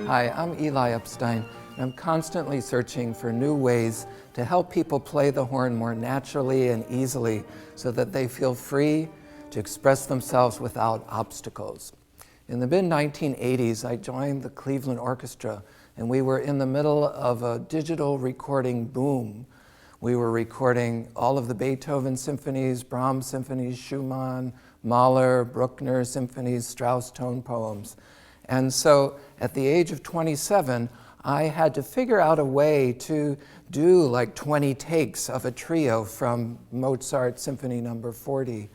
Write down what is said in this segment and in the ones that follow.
Hi, I'm Eli Epstein. I'm constantly searching for new ways to help people play the horn more naturally and easily so that they feel free to express themselves without obstacles. In the mid-1980s, I joined the Cleveland Orchestra, and we were in the middle of a digital recording boom. We were recording all of the Beethoven symphonies, Brahms symphonies, Schumann, Mahler, Bruckner symphonies, Strauss tone poems. And so at the age of 27, I had to figure out a way to do like 20 takes of a trio from Mozart Symphony No. 40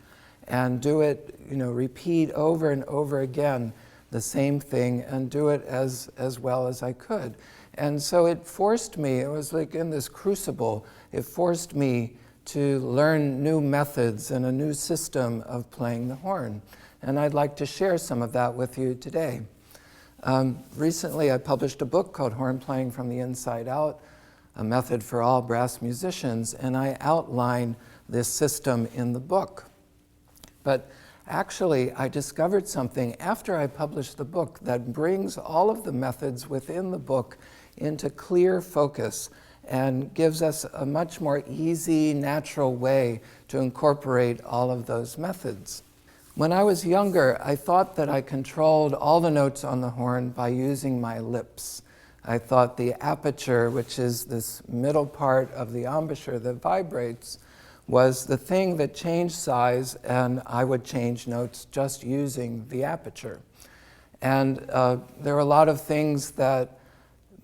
and do it, repeat over and over again the same thing and do it as well as I could. And so it forced me, it was like in this crucible, it forced me to learn new methods and a new system of playing the horn. And I'd like to share some of that with you today. Recently, I published a book called Horn Playing from the Inside Out, a method for all brass musicians, and I outline this system in the book. But actually, I discovered something after I published the book that brings all of the methods within the book into clear focus and gives us a much more easy, natural way to incorporate all of those methods. When I was younger, I thought that I controlled all the notes on the horn by using my lips. I thought the aperture, which is this middle part of the embouchure that vibrates, was the thing that changed size, and I would change notes just using the aperture. And there were a lot of things that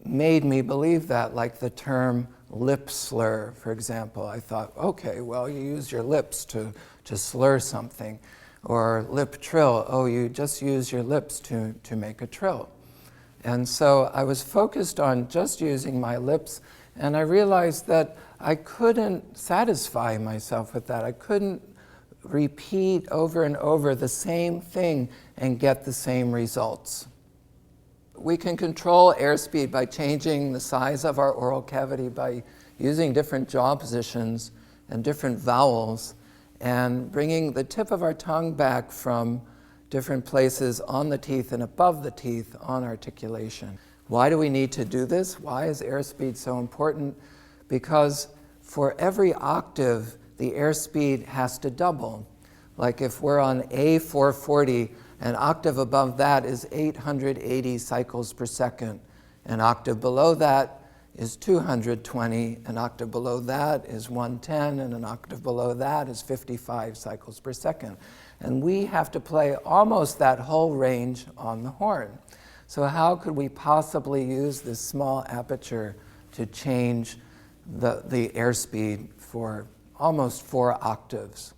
made me believe that, like the term lip slur, for example. I thought, okay, well, you use your lips to slur something. Or lip trill, oh, you just use your lips to make a trill. And so I was focused on just using my lips, and I realized that I couldn't satisfy myself with that. I couldn't repeat over and over the same thing and get the same results. We can control airspeed by changing the size of our oral cavity by using different jaw positions and different vowels, and bringing the tip of our tongue back from different places on the teeth and above the teeth on articulation. Why do we need to do this? Why is airspeed so important? Because for every octave, the airspeed has to double. Like if we're on A440, an octave above that is 880 cycles per second. An octave below that is 220, an octave below that is 110, and an octave below that is 55 cycles per second. And we have to play almost that whole range on the horn. So how could we possibly use this small aperture to change the airspeed for almost 4 octaves?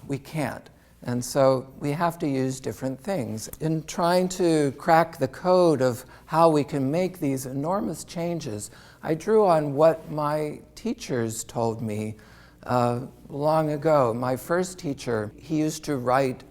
We can't. And so we have to use different things. In trying to crack the code of how we can make these enormous changes, I drew on what my teachers told me long ago. My first teacher, he used to write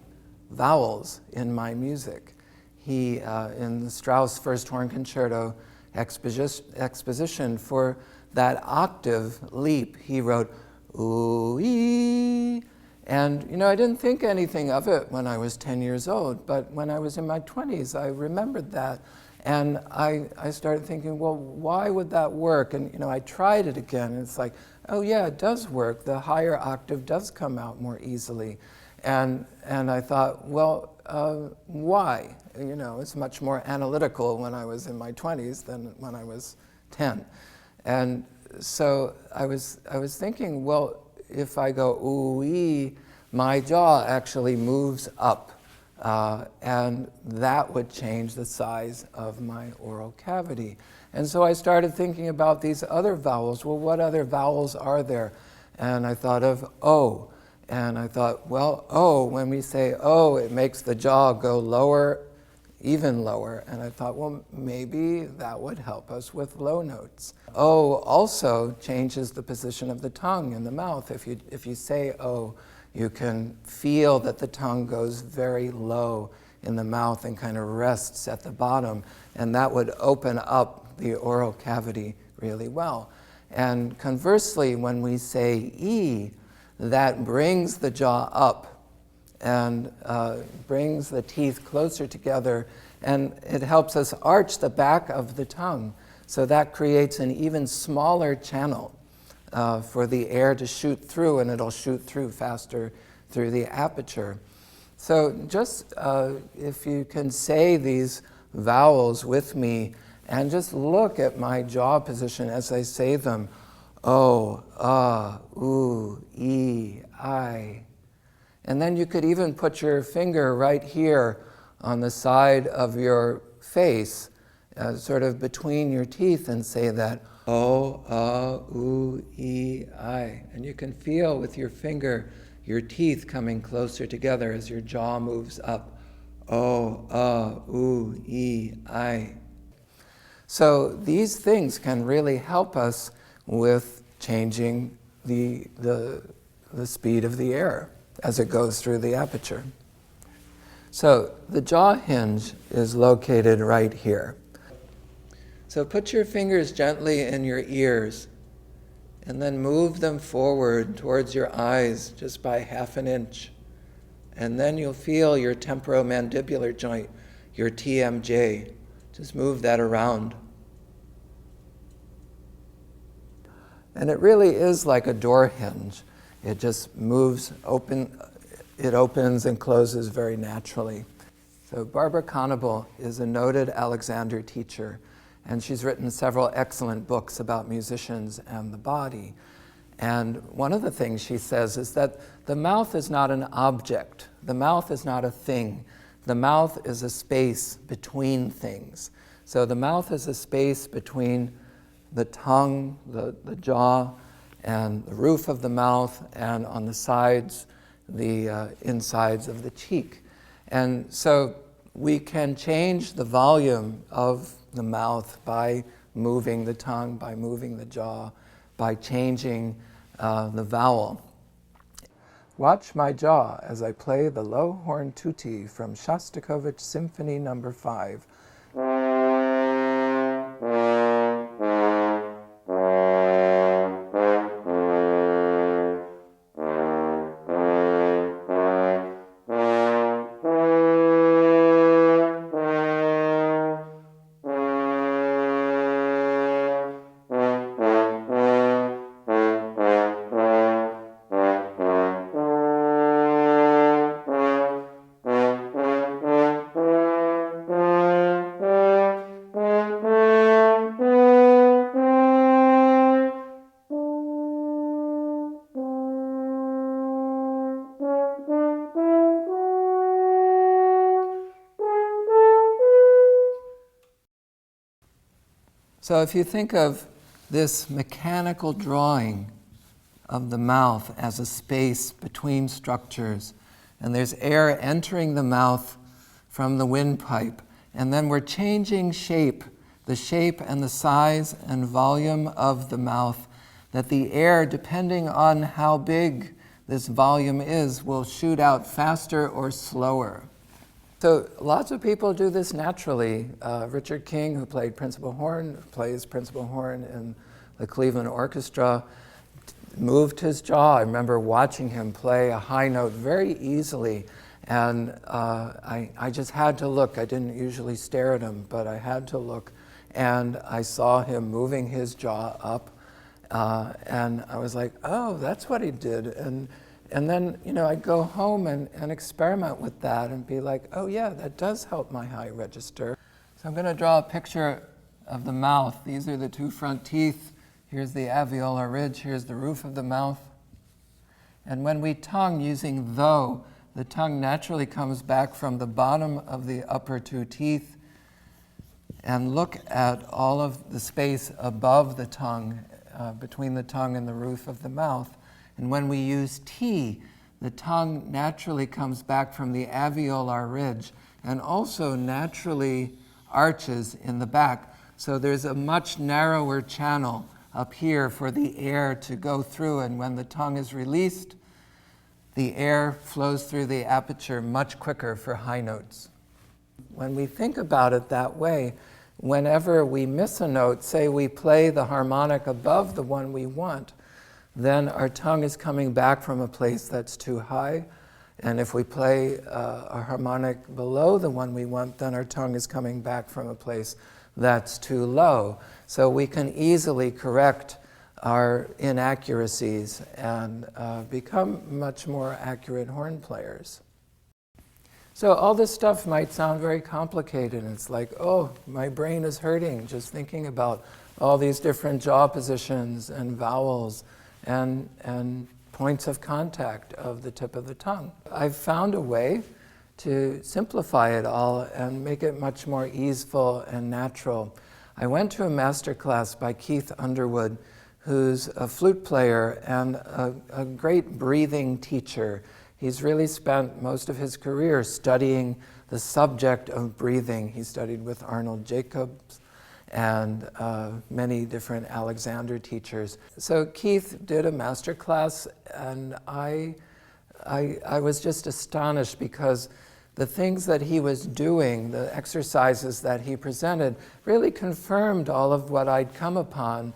vowels in my music. He, in the Strauss First Horn Concerto exposition for that octave leap, he wrote, ooh, ee. And, I didn't think anything of it when I was 10 years old, but when I was in my 20s, I remembered that. And I started thinking, well, why would that work? And, I tried it again, and it's like, oh yeah, it does work. The higher octave does come out more easily. And I thought, well, why? It's much more analytical when I was in my 20s than when I was 10. And so I was thinking, well, if I go ooh-ee, my jaw actually moves up, and that would change the size of my oral cavity. And so I started thinking about these other vowels. Well, what other vowels are there? And I thought of O. And I thought, well, O, when we say O, it makes the jaw go lower, even lower. And I thought, well, maybe that would help us with low notes. O also changes the position of the tongue in the mouth. If you say O, you can feel that the tongue goes very low in the mouth and kind of rests at the bottom, and that would open up the oral cavity really well. And conversely, when we say E, that brings the jaw up and brings the teeth closer together, and it helps us arch the back of the tongue. So that creates an even smaller channel for the air to shoot through, and it'll shoot through faster through the aperture. So just if you can say these vowels with me and just look at my jaw position as I say them. O, U, E, I. And then you could even put your finger right here on the side of your face, sort of between your teeth, and say that O, U, E, I. And you can feel with your finger your teeth coming closer together as your jaw moves up. O, U, E, I. So these things can really help us with changing the speed of the air as it goes through the aperture. So the jaw hinge is located right here. So put your fingers gently in your ears and then move them forward towards your eyes just by 1/2 inch. And then you'll feel your temporomandibular joint, your TMJ. Just move that around. And it really is like a door hinge. It just moves open, it opens and closes very naturally. So Barbara Conable is a noted Alexander teacher, and she's written several excellent books about musicians and the body. And one of the things she says is that the mouth is not an object. The mouth is not a thing. The mouth is a space between things. So the mouth is a space between the tongue, the jaw, and the roof of the mouth, and on the sides, the insides of the cheek. And so we can change the volume of the mouth by moving the tongue, by moving the jaw, by changing the vowel. Watch my jaw as I play the low horn tutti from Shostakovich Symphony No. 5. So if you think of this mechanical drawing of the mouth as a space between structures, and there's air entering the mouth from the windpipe, and then we're changing shape, the shape and the size and volume of the mouth, that the air, depending on how big this volume is, will shoot out faster or slower. So lots of people do this naturally. Richard King, who played principal horn, plays principal horn in the Cleveland Orchestra, moved his jaw. I remember watching him play a high note very easily, and I just had to look. I didn't usually stare at him, but I had to look, and I saw him moving his jaw up, and I was like, oh, that's what he did. And then, I'd go home and experiment with that and be like, oh yeah, that does help my high register. So I'm going to draw a picture of the mouth. These are the two front teeth. Here's the alveolar ridge. Here's the roof of the mouth. And when we tongue using though, the tongue naturally comes back from the bottom of the upper two teeth, and look at all of the space above the tongue, between the tongue and the roof of the mouth. And when we use T, the tongue naturally comes back from the alveolar ridge and also naturally arches in the back. So there's a much narrower channel up here for the air to go through, and when the tongue is released, the air flows through the aperture much quicker for high notes. When we think about it that way, whenever we miss a note, say we play the harmonic above the one we want, then our tongue is coming back from a place that's too high, And if we play a harmonic below the one we want, then our tongue is coming back from a place that's too low. So we can easily correct our inaccuracies and become much more accurate horn players. So all this stuff might sound very complicated, and it's like, oh, my brain is hurting just thinking about all these different jaw positions and vowels and points of contact of the tip of the tongue. I've found a way to simplify it all and make it much more easeful and natural. I went to a master class by Keith Underwood, who's a flute player and a great breathing teacher. He's really spent most of his career studying the subject of breathing. He studied with Arnold Jacobs and many different Alexander teachers. So Keith did a master class, and I was just astonished because the things that he was doing, the exercises that he presented, really confirmed all of what I'd come upon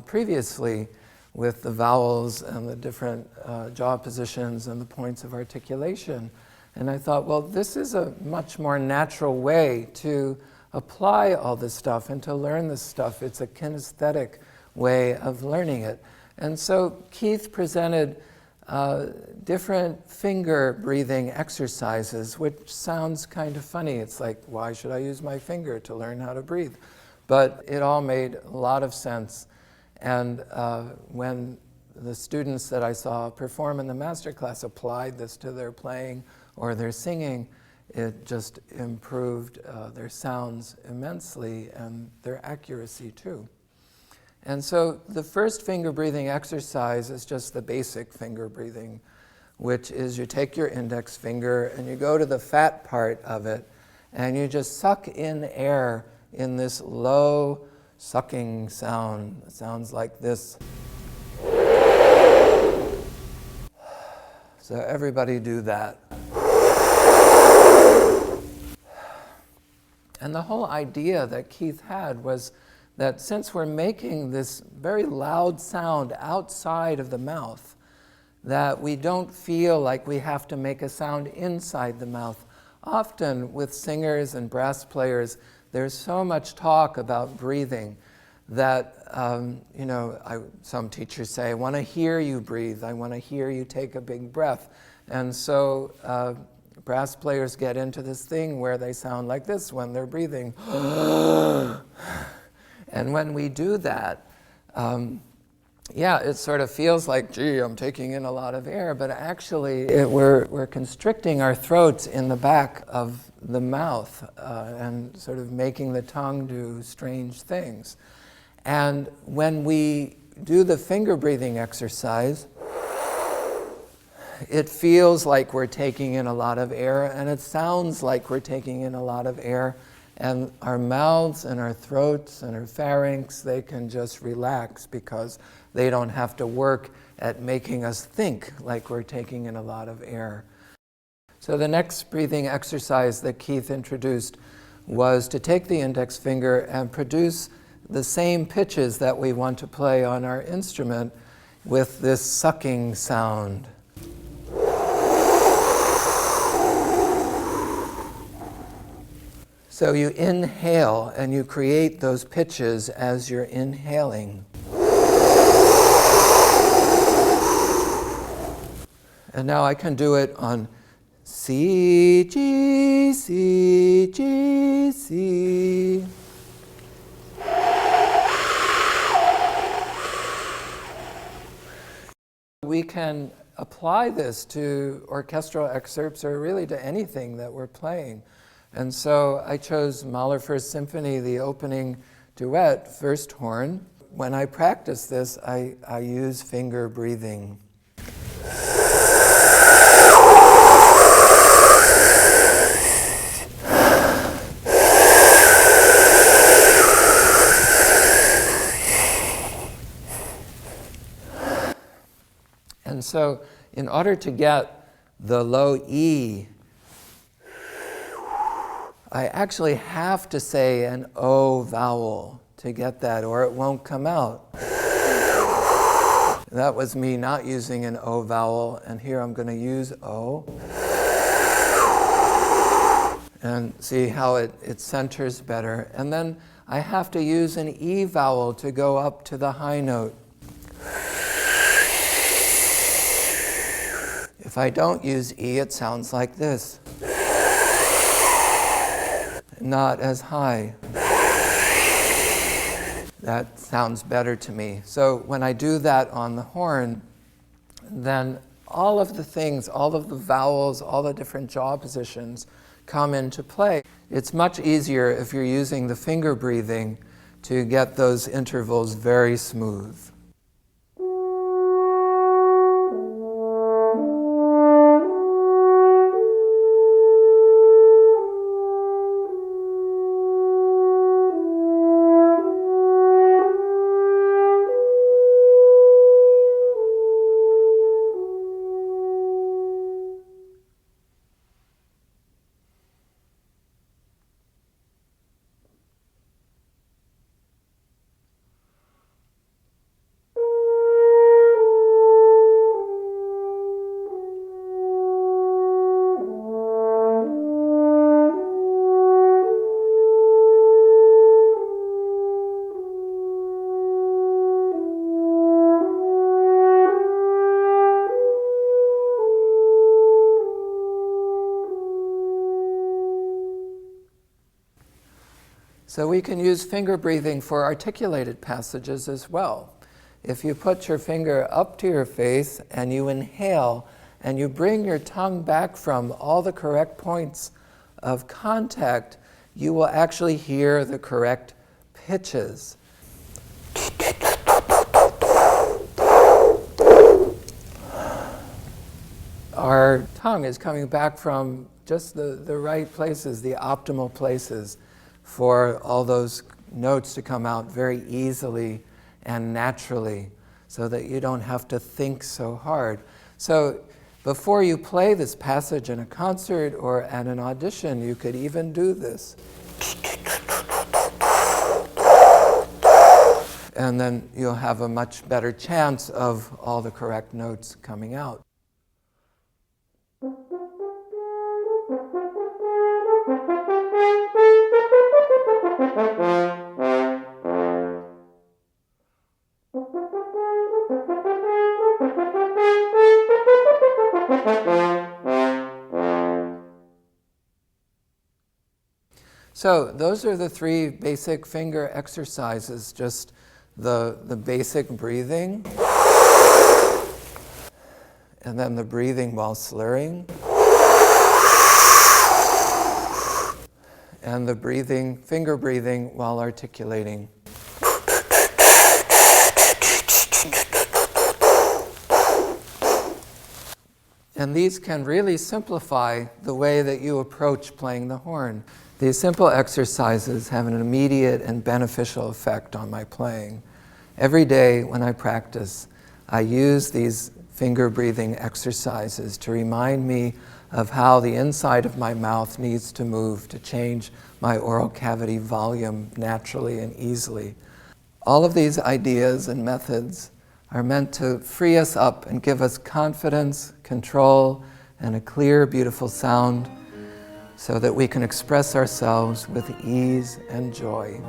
previously with the vowels and the different jaw positions and the points of articulation. And I thought, well, this is a much more natural way to apply all this stuff and to learn this stuff. It's a kinesthetic way of learning it. And so Keith presented different finger breathing exercises, which sounds kind of funny. It's like, why should I use my finger to learn how to breathe? But it all made a lot of sense. And when the students that I saw perform in the masterclass applied this to their playing or their singing, it just improved their sounds immensely and their accuracy too. And so the first finger breathing exercise is just the basic finger breathing, which is you take your index finger and you go to the fat part of it and you just suck in air in this low sucking sound. It sounds like this. So everybody do that. And the whole idea that Keith had was that since we're making this very loud sound outside of the mouth, that we don't feel like we have to make a sound inside the mouth. Often with singers and brass players, there's so much talk about breathing that, some teachers say, I want to hear you breathe. I want to hear you take a big breath. And so brass players get into this thing where they sound like this when they're breathing. And when we do that, it sort of feels like, gee, I'm taking in a lot of air, but actually we're constricting our throats in the back of the mouth and sort of making the tongue do strange things. And when we do the finger breathing exercise, it feels like we're taking in a lot of air, and it sounds like we're taking in a lot of air, and our mouths and our throats and our pharynx, they can just relax because they don't have to work at making us think like we're taking in a lot of air. So the next breathing exercise that Keith introduced was to take the index finger and produce the same pitches that we want to play on our instrument with this sucking sound. So you inhale and you create those pitches as you're inhaling. And now I can do it on C, G, C, G, C. We can apply this to orchestral excerpts or really to anything that we're playing. And so I chose Mahler First Symphony, the opening duet, first horn. When I practice this, I use finger breathing. And so in order to get the low E, I actually have to say an O vowel to get that, or it won't come out. That was me not using an O vowel, and here I'm going to use O. And see how it centers better. And then I have to use an E vowel to go up to the high note. If I don't use E, it sounds like this. Not as high. That sounds better to me. So when I do that on the horn, then all of the things, all of the vowels, all the different jaw positions come into play. It's much easier if you're using the finger breathing to get those intervals very smooth. So we can use finger breathing for articulated passages as well. If you put your finger up to your face and you inhale and you bring your tongue back from all the correct points of contact, you will actually hear the correct pitches. Our tongue is coming back from just the right places, the optimal places, for all those notes to come out very easily and naturally so that you don't have to think so hard. So before you play this passage in a concert or at an audition, you could even do this. And then you'll have a much better chance of all the correct notes coming out. So those are the three basic finger exercises, just the basic breathing, and then the breathing while slurring, and the breathing, finger breathing while articulating. And these can really simplify the way that you approach playing the horn. These simple exercises have an immediate and beneficial effect on my playing. Every day when I practice, I use these finger breathing exercises to remind me of how the inside of my mouth needs to move to change my oral cavity volume naturally and easily. All of these ideas and methods are meant to free us up and give us confidence, control, and a clear, beautiful sound so that we can express ourselves with ease and joy.